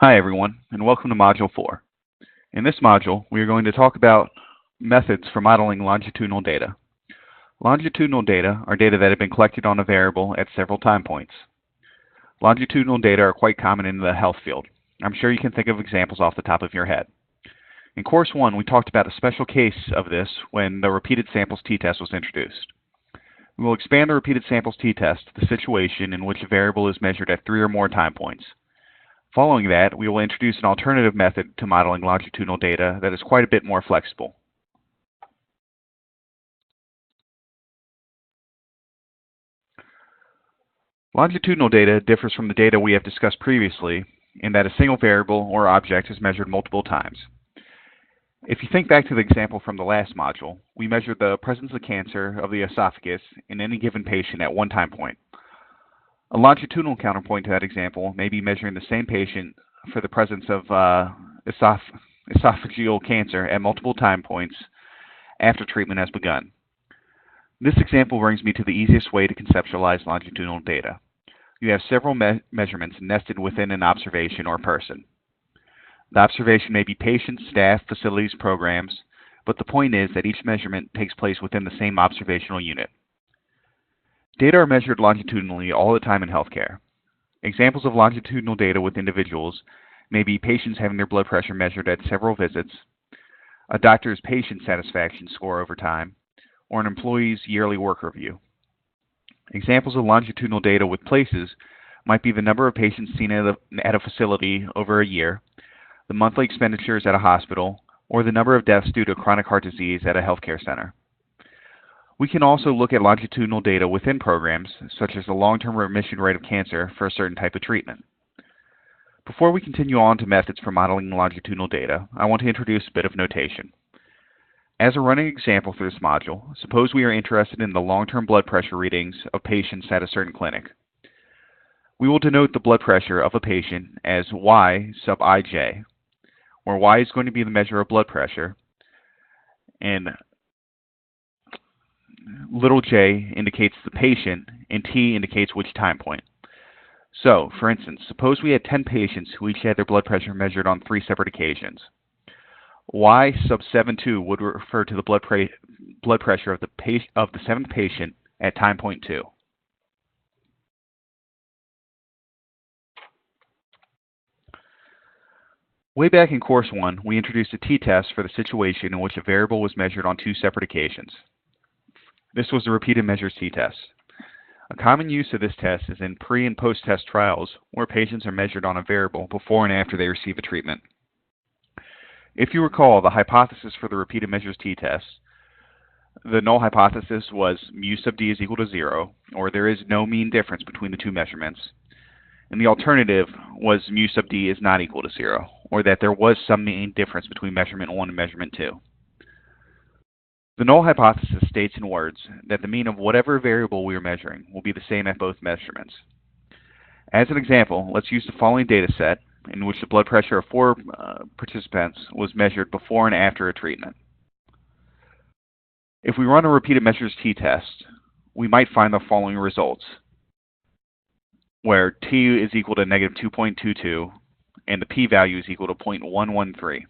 Hi everyone, and welcome to Module 4. In this module, we are going to talk about methods for modeling longitudinal data. Longitudinal data are data that have been collected on a variable at several time points. Longitudinal data are quite common in the health field. I'm sure you can think of examples off the top of your head. In Course 1, we talked about a special case of this when the repeated samples t-test was introduced. We will expand the repeated samples t-test to the situation in which a variable is measured at 3 or more time points. Following that, we will introduce an alternative method to modeling longitudinal data that is quite a bit more flexible. Longitudinal data differs from the data we have discussed previously in that a single variable or object is measured multiple times. If you think back to the example from the last module, we measured the presence of cancer of the esophagus in any given patient at one time point. A longitudinal counterpoint to that example may be measuring the same patient for the presence of esophageal cancer at multiple time points after treatment has begun. This example brings me to the easiest way to conceptualize longitudinal data. You have several measurements nested within an observation or person. The observation may be patients, staff, facilities, programs, but the point is that each measurement takes place within the same observational unit. Data are measured longitudinally all the time in healthcare. Examples of longitudinal data with individuals may be patients having their blood pressure measured at several visits, a doctor's patient satisfaction score over time, or an employee's yearly work review. Examples of longitudinal data with places might be the number of patients seen at a facility over a year, the monthly expenditures at a hospital, or the number of deaths due to chronic heart disease at a healthcare center. We can also look at longitudinal data within programs, such as the long-term remission rate of cancer for a certain type of treatment. Before we continue on to methods for modeling longitudinal data, I want to introduce a bit of notation. As a running example for this module, suppose we are interested in the long-term blood pressure readings of patients at a certain clinic. We will denote the blood pressure of a patient as Y sub ij, where Y is going to be the measure of blood pressure, and little j indicates the patient, and t indicates which time point. So, for instance, suppose we had 10 patients who each had their blood pressure measured on 3 separate occasions. Y sub 7.2 would refer to the blood pressure of the 7th patient at time point 2. Way back in Course 1, we introduced a t-test for the situation in which a variable was measured on 2 separate occasions. This was the repeated measures t-test. A common use of this test is in pre- and post-test trials where patients are measured on a variable before and after they receive a treatment. If you recall, the hypothesis for the repeated measures t-test, the null hypothesis was mu sub d is equal to 0, or there is no mean difference between the two measurements. And the alternative was mu sub d is not equal to 0, or that there was some mean difference between measurement 1 and measurement 2. The null hypothesis states in words that the mean of whatever variable we are measuring will be the same at both measurements. As an example, let's use the following data set in which the blood pressure of 4 participants was measured before and after a treatment. If we run a repeated measures t-test, we might find the following results, where t is equal to negative 2.22 and the p-value is equal to 0.113.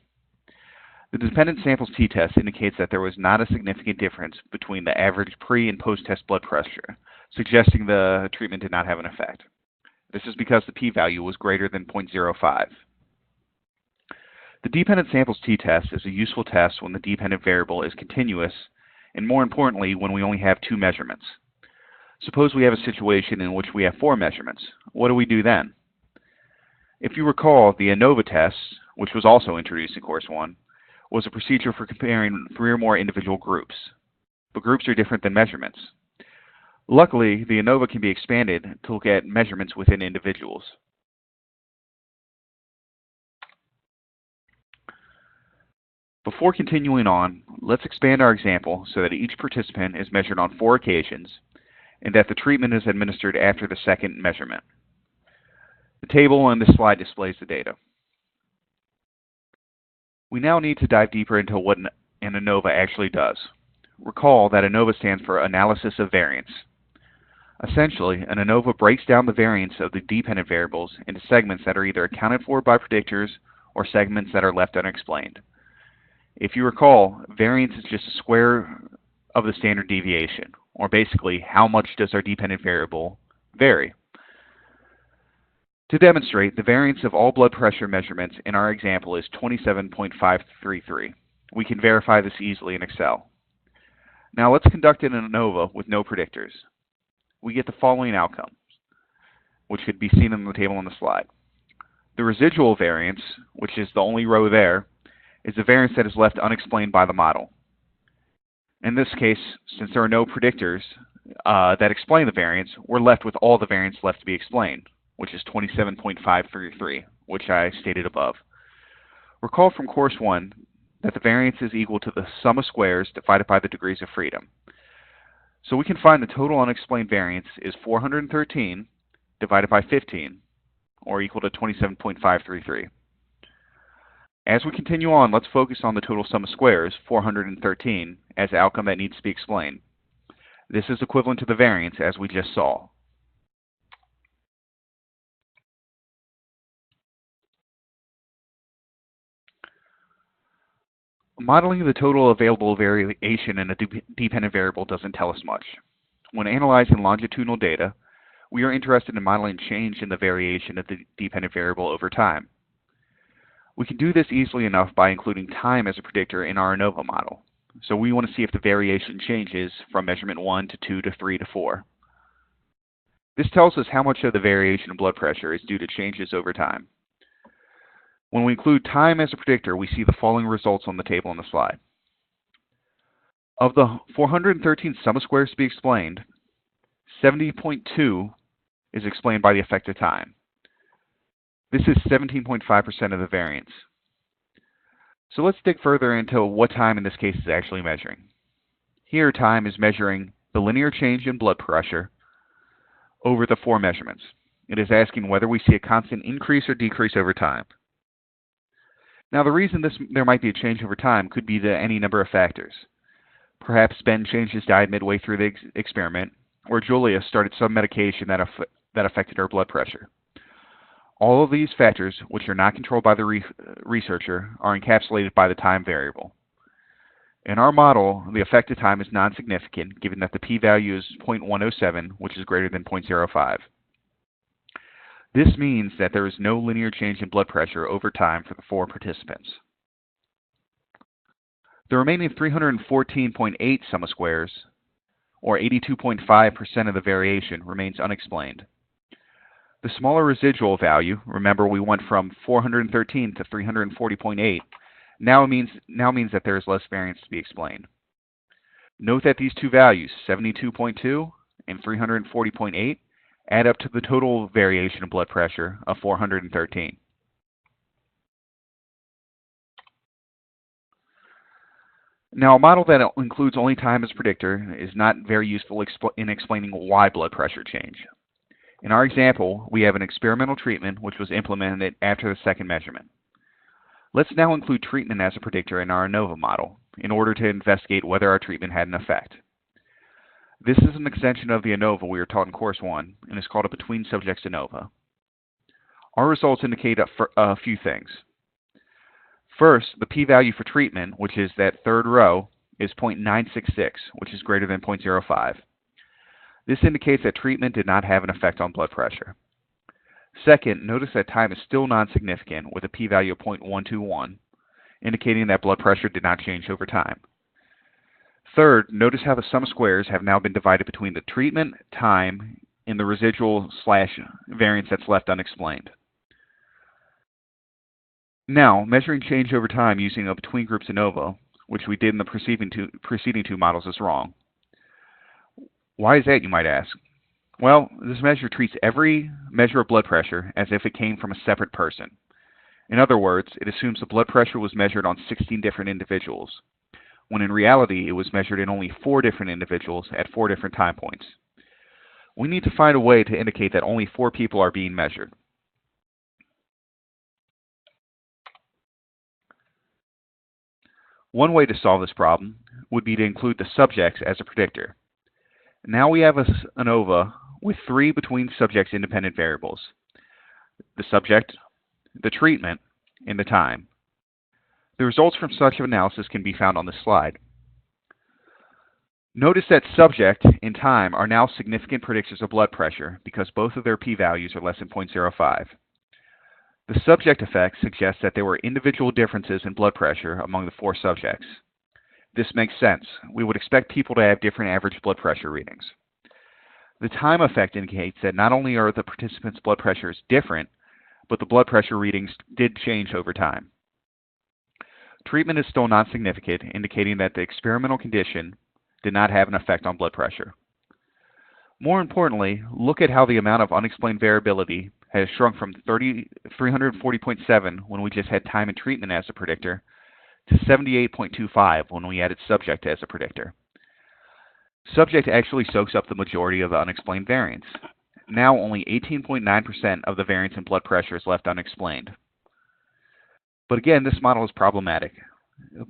The dependent samples t-test indicates that there was not a significant difference between the average pre- and post-test blood pressure, suggesting the treatment did not have an effect. This is because the p-value was greater than 0.05. The dependent samples t-test is a useful test when the dependent variable is continuous, and more importantly, when we only have 2 measurements. Suppose we have a situation in which we have 4 measurements. What do we do then? If you recall, the ANOVA test, which was also introduced in Course 1, was a procedure for comparing 3 or more individual groups. But groups are different than measurements. Luckily, the ANOVA can be expanded to look at measurements within individuals. Before continuing on, let's expand our example so that each participant is measured on 4 occasions and that the treatment is administered after the second measurement. The table on this slide displays the data. We now need to dive deeper into what an ANOVA actually does. Recall that ANOVA stands for Analysis of Variance. Essentially, an ANOVA breaks down the variance of the dependent variables into segments that are either accounted for by predictors or segments that are left unexplained. If you recall, variance is just a square of the standard deviation, or basically, how much does our dependent variable vary? To demonstrate, the variance of all blood pressure measurements in our example is 27.533. We can verify this easily in Excel. Now let's conduct an ANOVA with no predictors. We get the following outcomes, which could be seen in the table on the slide. The residual variance, which is the only row there, is the variance that is left unexplained by the model. In this case, since there are no predictors that explain the variance, we're left with all the variance left to be explained, which is 27.533, which I stated above. Recall from course 1 that the variance is equal to the sum of squares divided by the degrees of freedom. So we can find the total unexplained variance is 413 divided by 15, or equal to 27.533. As we continue on, let's focus on the total sum of squares, 413, as the outcome that needs to be explained. This is equivalent to the variance as we just saw. Modeling the total available variation in a dependent variable doesn't tell us much. When analyzing longitudinal data, we are interested in modeling change in the variation of the dependent variable over time. We can do this easily enough by including time as a predictor in our ANOVA model. So we want to see if the variation changes from measurement 1 to 2 to 3 to 4. This tells us how much of the variation in blood pressure is due to changes over time. When we include time as a predictor, we see the following results on the table on the slide. Of the 413 sum of squares to be explained, 70.2 is explained by the effect of time. This is 17.5% of the variance. So let's dig further into what time in this case is actually measuring. Here, time is measuring the linear change in blood pressure over the 4 measurements. It is asking whether we see a constant increase or decrease over time. Now, the reason there might be a change over time could be any number of factors. Perhaps Ben changed his diet midway through the experiment, or Julia started some medication that affected her blood pressure. All of these factors, which are not controlled by the researcher, are encapsulated by the time variable. In our model, the effect of time is non-significant, given that the p-value is 0.107, which is greater than 0.05. This means that there is no linear change in blood pressure over time for the 4 participants. The remaining 314.8 sum of squares, or 82.5% of the variation, remains unexplained. The smaller residual value, remember we went from 413 to 340.8, now means that there is less variance to be explained. Note that these two values, 72.2 and 340.8, add up to the total variation in blood pressure of 413. Now, a model that includes only time as predictor is not very useful in explaining why blood pressure changed. In our example, we have an experimental treatment which was implemented after the second measurement. Let's now include treatment as a predictor in our ANOVA model in order to investigate whether our treatment had an effect. This is an extension of the ANOVA we were taught in Course 1 and is called a between subjects ANOVA. Our results indicate a few things. First, the p-value for treatment, which is that third row, is 0.966, which is greater than 0.05. This indicates that treatment did not have an effect on blood pressure. Second, notice that time is still non-significant with a p-value of 0.121, indicating that blood pressure did not change over time. Third, notice how the sum of squares have now been divided between the treatment, time, and the residual / variance that's left unexplained. Now, measuring change over time using a between groups ANOVA, which we did in the preceding two models, is wrong. Why is that, you might ask? Well, this measure treats every measure of blood pressure as if it came from a separate person. In other words, it assumes the blood pressure was measured on 16 different individuals, when in reality it was measured in only 4 different individuals at 4 different time points. We need to find a way to indicate that only 4 people are being measured. One way to solve this problem would be to include the subjects as a predictor. Now we have an ANOVA with 3 between subjects independent variables: the subject, the treatment, and the time. The results from such analysis can be found on this slide. Notice that subject and time are now significant predictors of blood pressure because both of their p-values are less than 0.05. The subject effect suggests that there were individual differences in blood pressure among the 4 subjects. This makes sense. We would expect people to have different average blood pressure readings. The time effect indicates that not only are the participants' blood pressures different, but the blood pressure readings did change over time. Treatment is still non-significant, indicating that the experimental condition did not have an effect on blood pressure. More importantly, look at how the amount of unexplained variability has shrunk from 340.7 when we just had time and treatment as a predictor to 78.25 when we added subject as a predictor. Subject actually soaks up the majority of the unexplained variance. Now only 18.9% of the variance in blood pressure is left unexplained. But again, this model is problematic.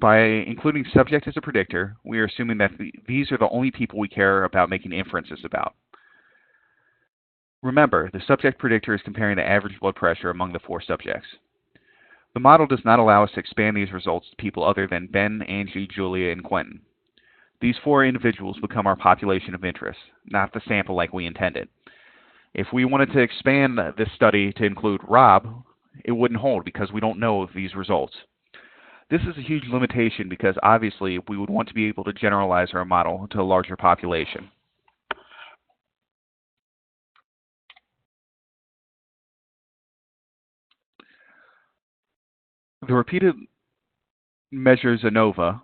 By including subject as a predictor, we are assuming that these are the only people we care about making inferences about. Remember, the subject predictor is comparing the average blood pressure among the 4 subjects. The model does not allow us to expand these results to people other than Ben, Angie, Julia, and Quentin. These 4 individuals become our population of interest, not the sample like we intended. If we wanted to expand this study to include Rob, it wouldn't hold because we don't know these results. This is a huge limitation because obviously we would want to be able to generalize our model to a larger population. The repeated measures ANOVA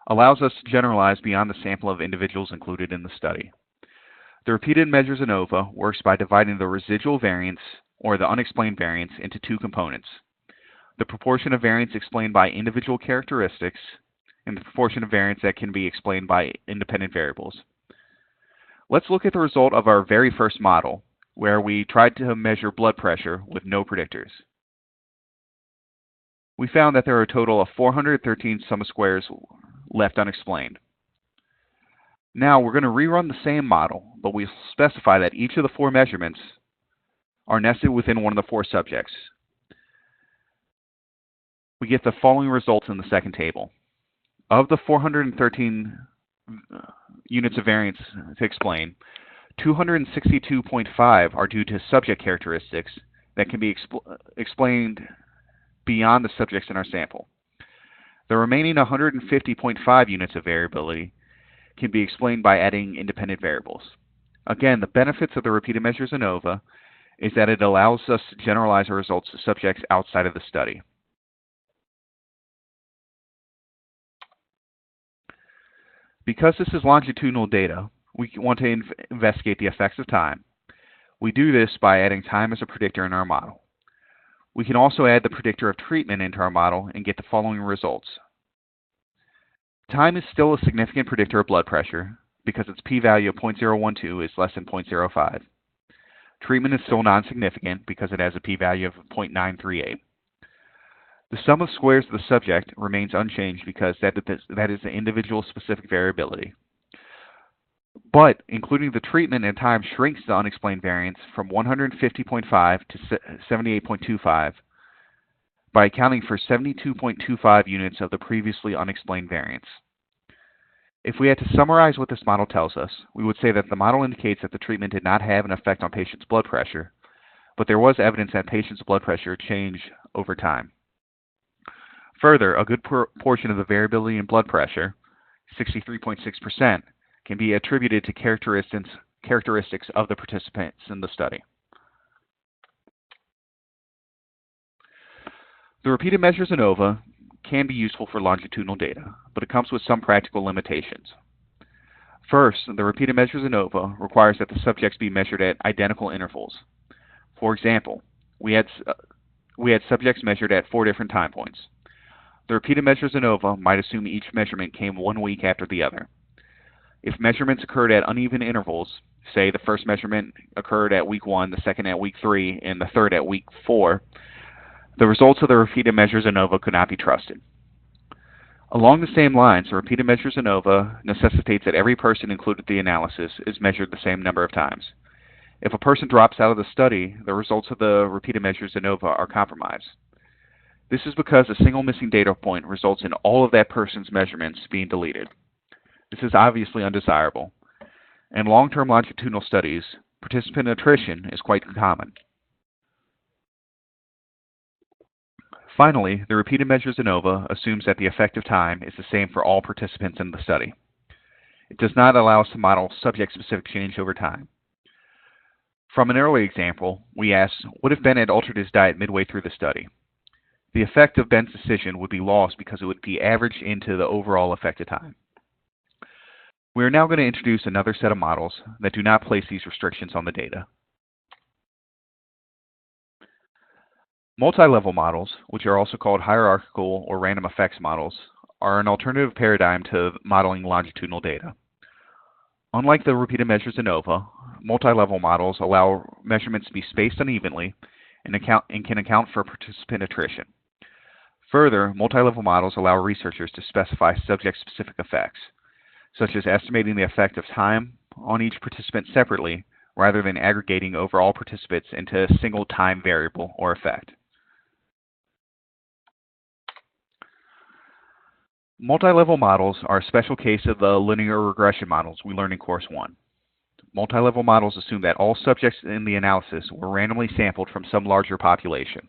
allows us to generalize beyond the sample of individuals included in the study. The repeated measures ANOVA works by dividing the residual variance, or the unexplained variance, into 2 components: the proportion of variance explained by individual characteristics and the proportion of variance that can be explained by independent variables. Let's look at the result of our very first model, where we tried to measure blood pressure with no predictors. We found that there are a total of 413 sum of squares left unexplained. Now we're going to rerun the same model, but we specify that each of the 4 measurements are nested within one of the 4 subjects. We get the following results in the second table. Of the 413 units of variance to explain, 262.5 are due to subject characteristics that can be explained beyond the subjects in our sample. The remaining 150.5 units of variability can be explained by adding independent variables. Again, the benefits of the repeated measures ANOVA is that it allows us to generalize our results to subjects outside of the study. Because this is longitudinal data, we want to investigate the effects of time. We do this by adding time as a predictor in our model. We can also add the predictor of treatment into our model and get the following results. Time is still a significant predictor of blood pressure because its p-value of 0.012 is less than 0.05. Treatment is still non-significant because it has a p-value of 0.938. The sum of squares of the subject remains unchanged because that is the individual specific variability. But including the treatment and time shrinks the unexplained variance from 150.5 to 78.25 by accounting for 72.25 units of the previously unexplained variance. If we had to summarize what this model tells us, we would say that the model indicates that the treatment did not have an effect on patients' blood pressure, but there was evidence that patients' blood pressure changed over time. Further, a good portion of the variability in blood pressure, 63.6%, can be attributed to characteristics of the participants in the study. The repeated measures ANOVA can be useful for longitudinal data, but it comes with some practical limitations. First, the repeated measures ANOVA requires that the subjects be measured at identical intervals. For example, we had subjects measured at 4 different time points. The repeated measures ANOVA might assume each measurement came 1 week after the other. If measurements occurred at uneven intervals, say the first measurement occurred at week 1, the second at week 3, and the third at week 4, the results of the repeated measures ANOVA could not be trusted. Along the same lines, the repeated measures ANOVA necessitates that every person included in the analysis is measured the same number of times. If a person drops out of the study, the results of the repeated measures ANOVA are compromised. This is because a single missing data point results in all of that person's measurements being deleted. This is obviously undesirable. In long-term longitudinal studies, participant attrition is quite common. Finally, the repeated measures ANOVA assumes that the effective time is the same for all participants in the study. It does not allow us to model subject-specific change over time. From an early example, we asked, what if Ben had altered his diet midway through the study? The effect of Ben's decision would be lost because it would be averaged into the overall effective time. We are now going to introduce another set of models that do not place these restrictions on the data. Multi-level models, which are also called hierarchical or random effects models, are an alternative paradigm to modeling longitudinal data. Unlike the repeated measures ANOVA, multi-level models allow measurements to be spaced unevenly and can account for participant attrition. Further, multi-level models allow researchers to specify subject-specific effects, such as estimating the effect of time on each participant separately rather than aggregating overall participants into a single time variable or effect. Multi-level models are a special case of the linear regression models we learned in Course 1. Multi-level models assume that all subjects in the analysis were randomly sampled from some larger population.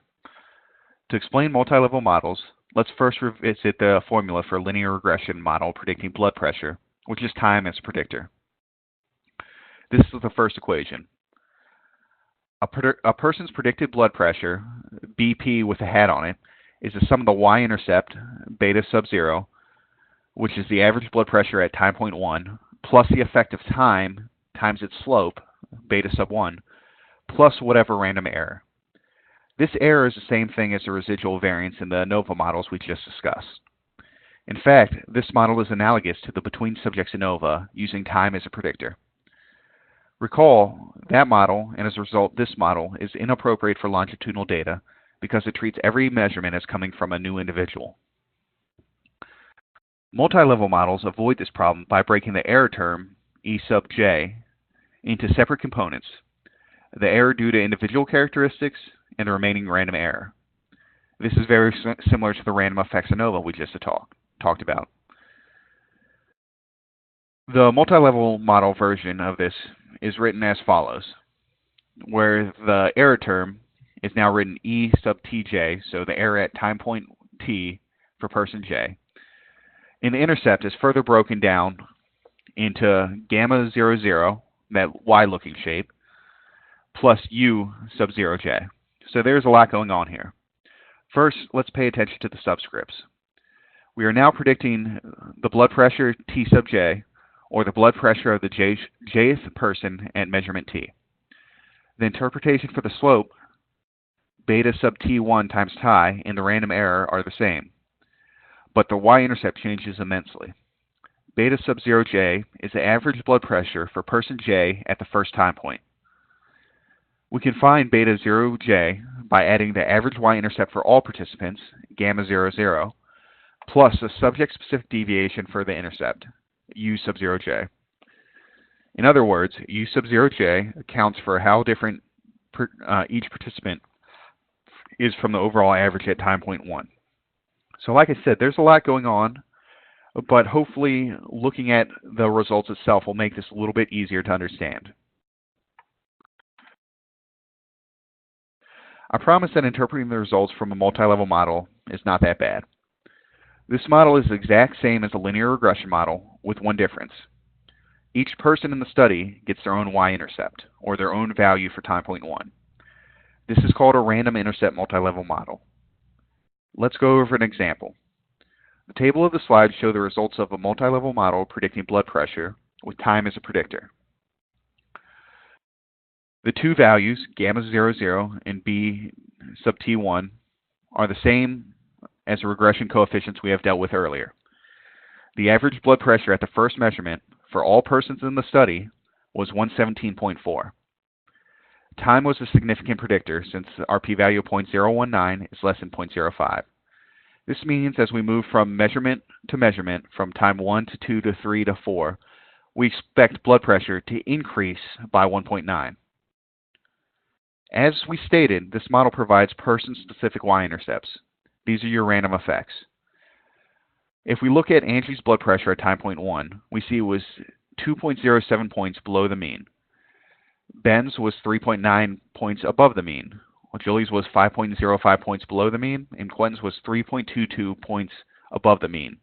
To explain multi-level models, let's first revisit the formula for a linear regression model predicting blood pressure, which is time as a predictor. This is the first equation. A person's predicted blood pressure, BP with a hat on it, is the sum of the y-intercept, beta sub 0, which is the average blood pressure at time point 1, plus the effect of time times its slope, beta sub 1, plus whatever random error. This error is the same thing as the residual variance in the ANOVA models we just discussed. In fact, this model is analogous to the between subjects ANOVA using time as a predictor. Recall, that model, and as a result this model, is inappropriate for longitudinal data because it treats every measurement as coming from a new individual. Multi-level models avoid this problem by breaking the error term, E sub j, into separate components, the error due to individual characteristics and the remaining random error. This is very similar to the random effects ANOVA we just talked about. The multi-level model version of this is written as follows, where the error term is now written E sub tj, so the error at time point t for person j. And the intercept is further broken down into gamma 0, 0, that y-looking shape, plus u sub 0j. So there's a lot going on here. First, let's pay attention to the subscripts. We are now predicting the blood pressure T sub j, or the blood pressure of the jth person at measurement t. The interpretation for the slope, beta sub t1 times ti, and the random error are the same, but the y-intercept changes immensely. Beta sub 0j is the average blood pressure for person j at the first time point. We can find beta 0j by adding the average y-intercept for all participants, gamma 0, 0, plus the subject-specific deviation for the intercept, u sub 0j. In other words, u sub 0j accounts for how different each participant is from the overall average at time point 1. So like I said, there's a lot going on, but hopefully looking at the results itself will make this a little bit easier to understand. I promise that interpreting the results from a multi-level model is not that bad. This model is the exact same as a linear regression model, with one difference. Each person in the study gets their own y-intercept, or their own value for time point 1. This is called a random intercept multi-level model. Let's go over an example. The table of the slide shows the results of a multi-level model predicting blood pressure with time as a predictor. The two values, gamma 0, 0 and b sub t1, are the same as the regression coefficients we have dealt with earlier. The average blood pressure at the first measurement for all persons in the study was 117.4. Time was a significant predictor since our p-value of 0.019 is less than 0.05. This means as we move from measurement to measurement, from time 1 to 2 to 3 to 4, we expect blood pressure to increase by 1.9. As we stated, this model provides person-specific y-intercepts. These are your random effects. If we look at Angie's blood pressure at time point 1, we see it was 2.07 points below the mean. Ben's was 3.9 points above the mean, while Julie's was 5.05 points below the mean, and Quentin's was 3.22 points above the mean.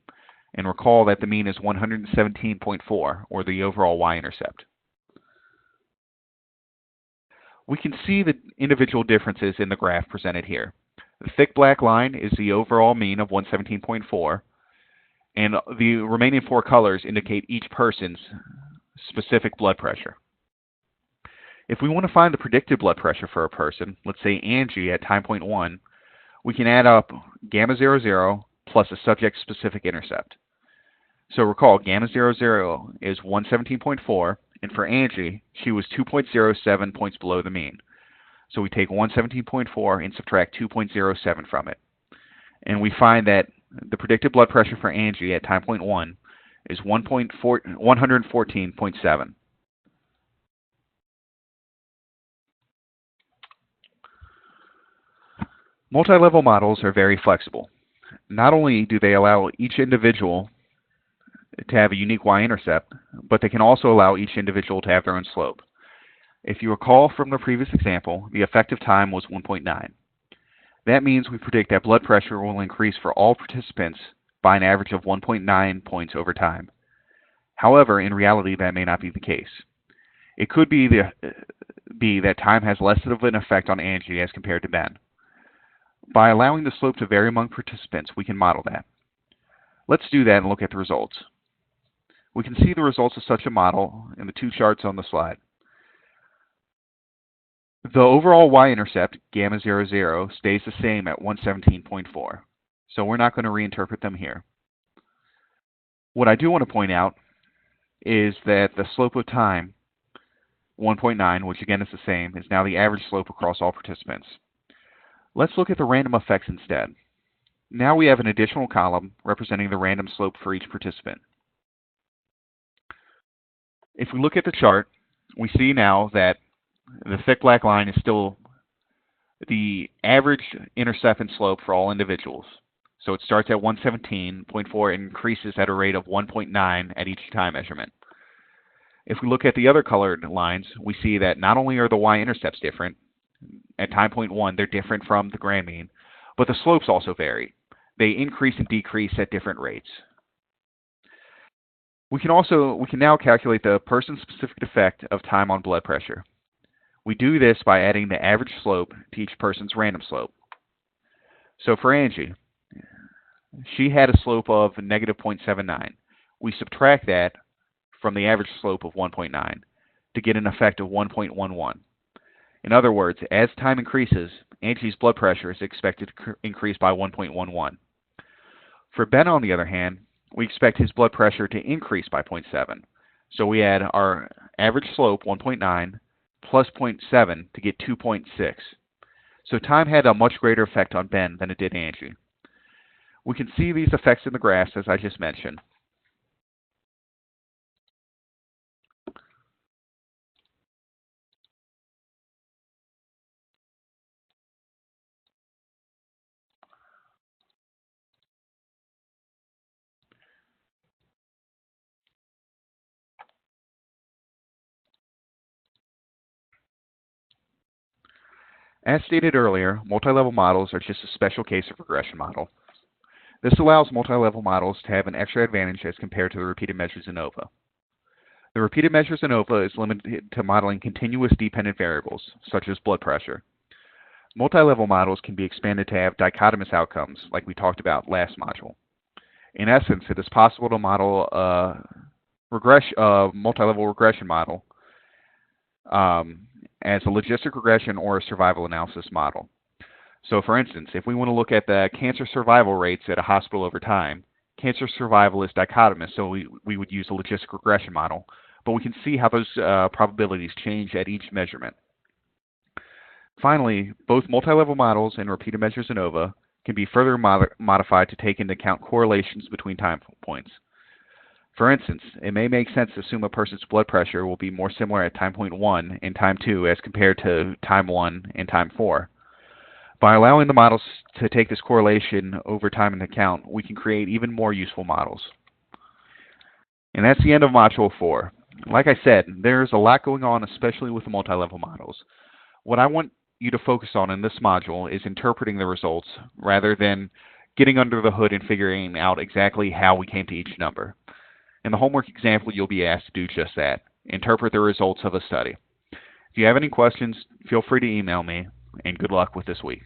And recall that the mean is 117.4, or the overall y-intercept. We can see the individual differences in the graph presented here. The thick black line is the overall mean of 117.4, and the remaining 4 colors indicate each person's specific blood pressure. If we want to find the predicted blood pressure for a person, let's say Angie at time point 1, we can add up gamma 00 plus a subject-specific intercept. So recall, gamma 00 is 117.4, and for Angie, she was 2.07 points below the mean. So we take 117.4 and subtract 2.07 from it. And we find that the predicted blood pressure for Angie at time point 1 is 114.7. Multi-level models are very flexible. Not only do they allow each individual to have a unique y-intercept, but they can also allow each individual to have their own slope. If you recall from the previous example, the effective time was 1.9. That means we predict that blood pressure will increase for all participants by an average of 1.9 points over time. However, in reality, that may not be the case. It could be that time has less of an effect on Angie as compared to Ben. By allowing the slope to vary among participants, we can model that. Let's do that and look at the results. We can see the results of such a model in the 2 charts on the slide. The overall y-intercept, gamma 00, stays the same at 117.4, so we're not going to reinterpret them here. What I do want to point out is that the slope of time, 1.9, which again is the same, is now the average slope across all participants. Let's look at the random effects instead. Now we have an additional column representing the random slope for each participant. If we look at the chart, we see now that the thick black line is still the average intercept and slope for all individuals. So it starts at 117.4 and increases at a rate of 1.9 at each time measurement. If we look at the other colored lines, we see that not only are the y-intercepts different, at time point 1 they're different from the grand mean, but the slopes also vary. They increase and decrease at different rates. We can now calculate the person-specific effect of time on blood pressure. We do this by adding the average slope to each person's random slope. So for Angie, she had a slope of negative 0.79. We subtract that from the average slope of 1.9 to get an effect of 1.11. In other words, as time increases, Angie's blood pressure is expected to increase by 1.11. For Ben, on the other hand, we expect his blood pressure to increase by 0.7. So we add our average slope, 1.9, plus 0.7 to get 2.6. So time had a much greater effect on Ben than it did Angie. We can see these effects in the graphs as I just mentioned. As stated earlier, multi-level models are just a special case of regression model. This allows multi-level models to have an extra advantage as compared to the repeated measures ANOVA. The repeated measures ANOVA is limited to modeling continuous dependent variables, such as blood pressure. Multi-level models can be expanded to have dichotomous outcomes, like we talked about last module. In essence, it is possible to model a multi-level regression model as a logistic regression or a survival analysis model. So for instance, if we want to look at the cancer survival rates at a hospital over time, cancer survival is dichotomous, so we would use a logistic regression model, but we can see how those probabilities change at each measurement. Finally, both multi-level models and repeated measures ANOVA can be further modified to take into account correlations between time points. For instance, it may make sense to assume a person's blood pressure will be more similar at time point 1 and time 2 as compared to time 1 and time 4. By allowing the models to take this correlation over time into account, we can create even more useful models. And that's the end of Module 4. Like I said, there's a lot going on, especially with the multi-level models. What I want you to focus on in this module is interpreting the results rather than getting under the hood and figuring out exactly how we came to each number. In the homework example, you'll be asked to do just that, interpret the results of a study. If you have any questions, feel free to email me, and good luck with this week.